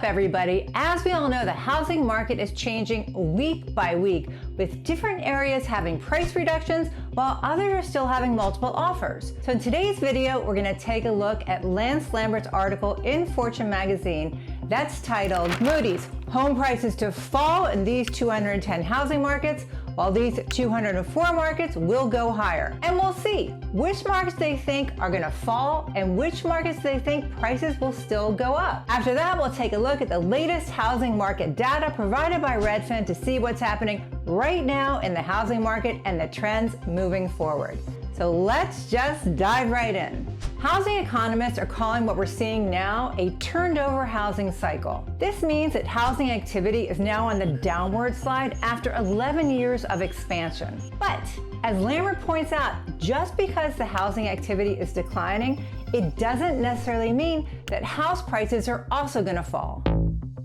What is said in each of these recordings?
up, everybody? As we all know, the housing market is changing week by week, with different areas having price reductions while others are still having multiple offers. So in today's video, we're going to take a look at Lance Lambert's article in Fortune magazine that's titled, Moody's Home Prices to Fall in These 210 Housing Markets, while these 204 markets will go higher. And we'll see which markets they think are going to fall and which markets they think prices will still go up. After that, we'll take a look at the latest housing market data provided by Redfin to see what's happening right now in the housing market and the trends moving forward. So let's just dive right in. Housing economists are calling what we're seeing now a turned over housing cycle. This means that housing activity is now on the downward slide after 11 years of expansion. But as Lambert points out, just because the housing activity is declining, it doesn't necessarily mean that house prices are also going to fall.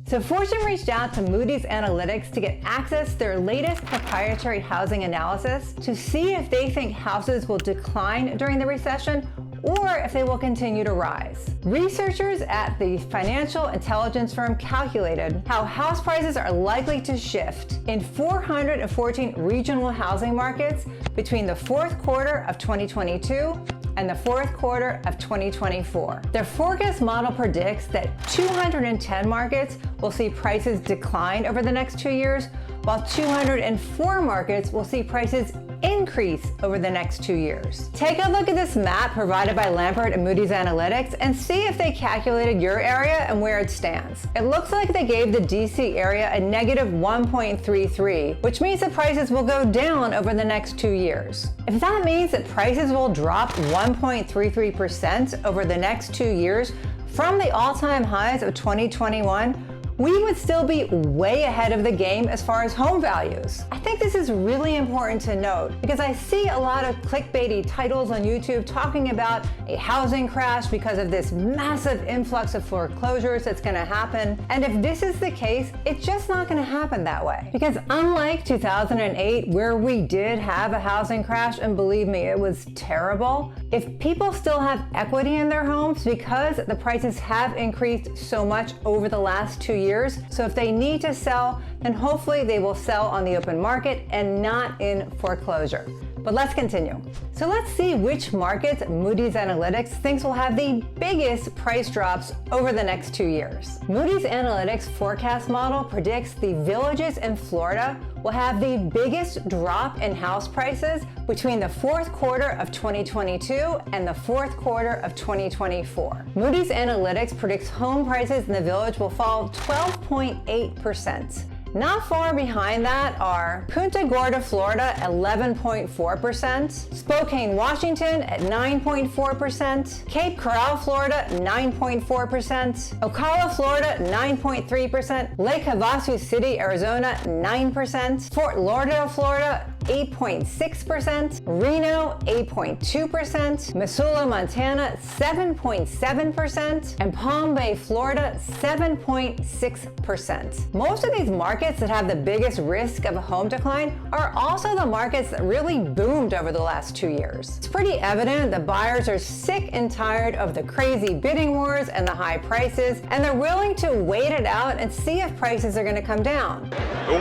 So Fortune reached out to Moody's Analytics to get access to their latest proprietary housing analysis to see if they think houses will decline during the recession or if they will continue to rise. Researchers at the financial intelligence firm calculated how house prices are likely to shift in 414 regional housing markets between the fourth quarter of 2022 and the fourth quarter of 2024. Their forecast model predicts that 210 markets will see prices decline over the next 2 years, while 204 markets will see prices increase over the next 2 years. Take a look at this map provided by Lambert and Moody's Analytics and see if they calculated your area and where it stands. It looks like they gave the DC area a negative 1.33, which means that prices will go down over the next 2 years. If that means that prices will drop 1.33% over the next 2 years from the all-time highs of 2021, we would still be way ahead of the game as far as home values. I think this is really important to note because I see a lot of clickbaity titles on YouTube talking about a housing crash because of this massive influx of foreclosures that's going to happen. And if this is the case, it's just not going to happen that way. Because unlike 2008, where we did have a housing crash, and believe me, it was terrible, if people still have equity in their homes because the prices have increased so much over the last 2 years, so if they need to sell, then hopefully they will sell on the open market and not in foreclosure. But let's continue. So let's see which markets Moody's Analytics thinks will have the biggest price drops over the next 2 years. Moody's Analytics forecast model predicts the villages in Florida will have the biggest drop in house prices between the fourth quarter of 2022 and the fourth quarter of 2024. Moody's Analytics predicts home prices in the village will fall 12.8%. Not far behind that are Punta Gorda, Florida at 11.4%, Spokane, Washington at 9.4%, Cape Coral, Florida 9.4%, Ocala, Florida 9.3%, Lake Havasu City, Arizona 9%, Fort Lauderdale, Florida 8.6%, Reno 8.2%, Missoula, Montana 7.7%, and Palm Bay, Florida 7.6%. Most of these markets that have the biggest risk of a home decline are also the markets that really boomed over the last 2 years. It's pretty evident that buyers are sick and tired of the crazy bidding wars and the high prices, and they're willing to wait it out and see if prices are going to come down.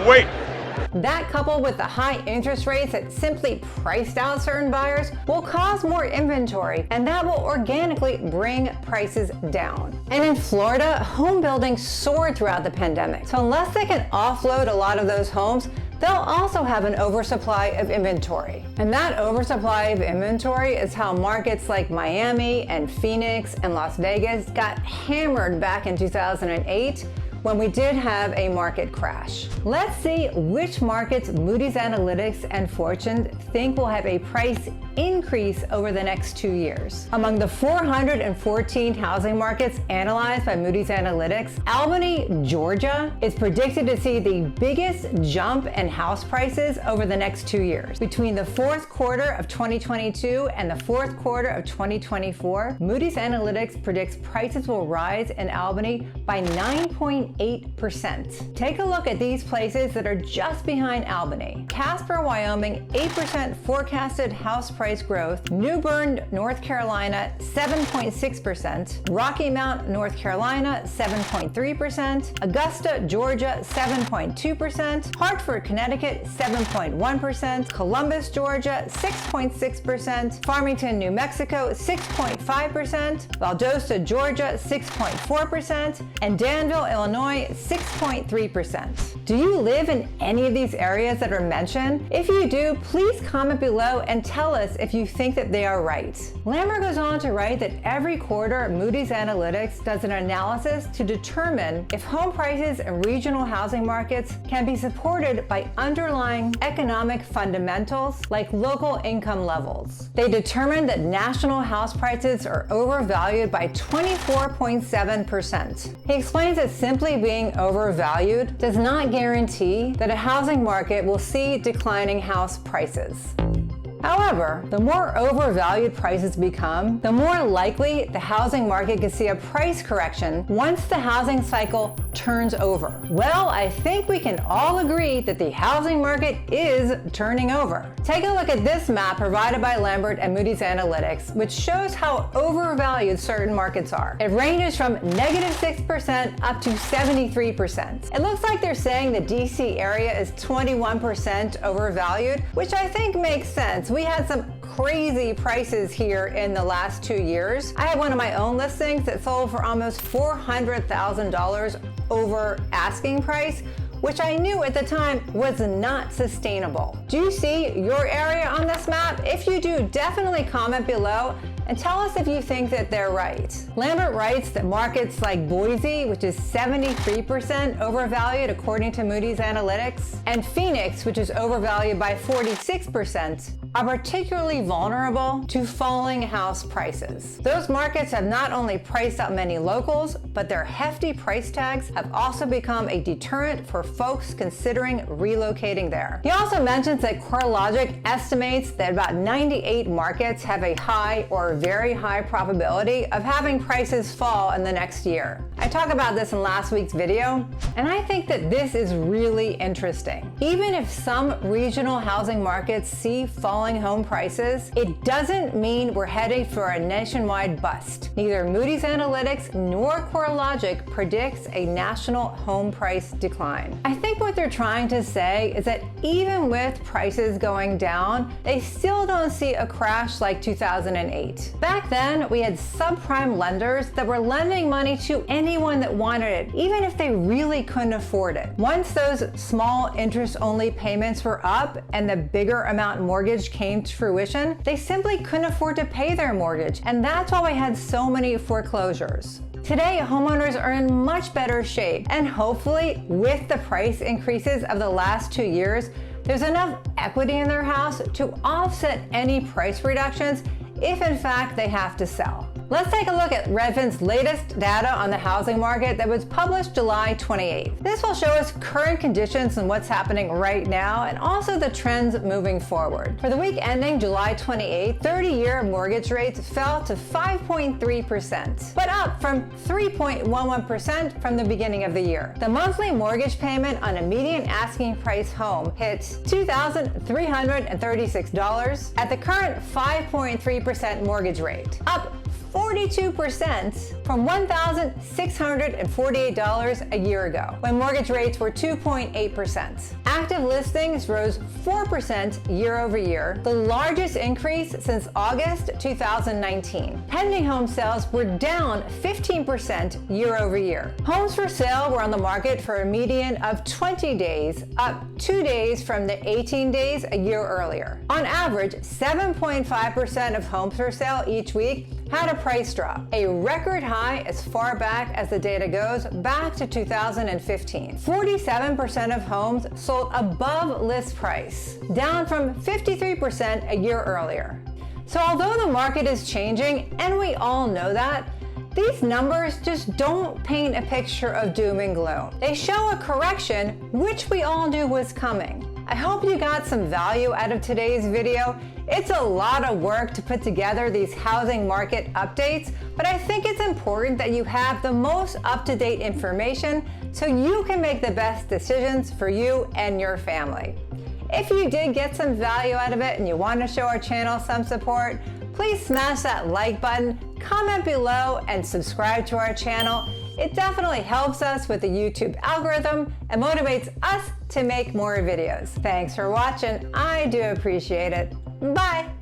Wait! That, coupled with the high interest rates that simply priced out certain buyers, will cause more inventory, and that will organically bring prices down. And in Florida, home building soared throughout the pandemic. So unless they can offload a lot of those homes, they'll also have an oversupply of inventory. And that oversupply of inventory is how markets like Miami and Phoenix and Las Vegas got hammered back in 2008 when we did have a market crash. Let's see which markets Moody's Analytics and Fortune think will have a price increase over the next 2 years. Among the 414 housing markets analyzed by Moody's Analytics, Albany, Georgia is predicted to see the biggest jump in house prices over the next 2 years. Between the fourth quarter of 2022 and the fourth quarter of 2024, Moody's Analytics predicts prices will rise in Albany by 9.8%. 8%. Take a look at these places that are just behind Albany. Casper, Wyoming, 8% forecasted house price growth. New Bern, North Carolina, 7.6%. Rocky Mount, North Carolina, 7.3%. Augusta, Georgia, 7.2%. Hartford, Connecticut, 7.1%. Columbus, Georgia, 6.6%. Farmington, New Mexico, 6.5%. Valdosta, Georgia, 6.4%. And Danville, Illinois, 6.3%. Do you live in any of these areas that are mentioned? If you do, please comment below and tell us if you think that they are right. Lambert goes on to write that every quarter, Moody's Analytics does an analysis to determine if home prices and regional housing markets can be supported by underlying economic fundamentals like local income levels. They determined that national house prices are overvalued by 24.7%. He explains that simply being overvalued does not guarantee that a housing market will see declining house prices. However, the more overvalued prices become, the more likely the housing market can see a price correction once the housing cycle turns over. Well, I think we can all agree that the housing market is turning over. Take a look at this map provided by Lambert and Moody's Analytics, which shows how overvalued certain markets are. It ranges from -6% up to 73%. It looks like they're saying the DC area is 21% overvalued, which I think makes sense. We had some crazy prices here in the last 2 years. I had one of my own listings that sold for almost $400,000 over asking price, which I knew at the time was not sustainable. Do you see your area on this map? If you do, definitely comment below and tell us if you think that they're right. Lambert writes that markets like Boise, which is 73% overvalued according to Moody's Analytics, and Phoenix, which is overvalued by 46%, are particularly vulnerable to falling house prices. Those markets have not only priced out many locals, but their hefty price tags have also become a deterrent for folks considering relocating there. He also mentions that CoreLogic estimates that about 98 markets have a high or very high probability of having prices fall in the next year. I talked about this in last week's video, and I think that this is really interesting. Even if some regional housing markets see falling home prices, it doesn't mean we're heading for a nationwide bust. Neither Moody's Analytics nor CoreLogic predicts a national home price decline. I think what they're trying to say is that even with prices going down, they still don't see a crash like 2008. Back then, we had subprime lenders that were lending money to anyone that wanted it, even if they really couldn't afford it. Once those small interest-only payments were up and the bigger amount mortgage came to fruition, they simply couldn't afford to pay their mortgage, and that's why we had so many foreclosures. Today, homeowners are in much better shape, and hopefully, with the price increases of the last 2 years, there's enough equity in their house to offset any price reductions if in fact they have to sell. Let's take a look at Redfin's latest data on the housing market that was published July 28th. This will show us current conditions and what's happening right now, and also the trends moving forward. For the week ending July 28th, 30-year mortgage rates fell to 5.3%, but up from 3.11% from the beginning of the year. The monthly mortgage payment on a median asking price home hits $2,336 at the current 5.3% mortgage rate, up 42% from $1,648 a year ago, when mortgage rates were 2.8%. Active listings rose 4% year over year, the largest increase since August 2019. Pending home sales were down 15% year over year. Homes for sale were on the market for a median of 20 days, up 2 days from the 18 days a year earlier. On average, 7.5% of homes for sale each week had a price drop, a record high as far back as the data goes, back to 2015. 47% of homes sold above list price, down from 53% a year earlier. So although the market is changing, and we all know that, these numbers just don't paint a picture of doom and gloom. They show a correction, which we all knew was coming. I hope you got some value out of today's video. It's a lot of work to put together these housing market updates, but I think it's important that you have the most up-to-date information so you can make the best decisions for you and your family. If you did get some value out of it and you want to show our channel some support, please smash that like button, comment below, and subscribe to our channel. It definitely helps us with the YouTube algorithm and motivates us to make more videos. Thanks for watching. I do appreciate it. Bye.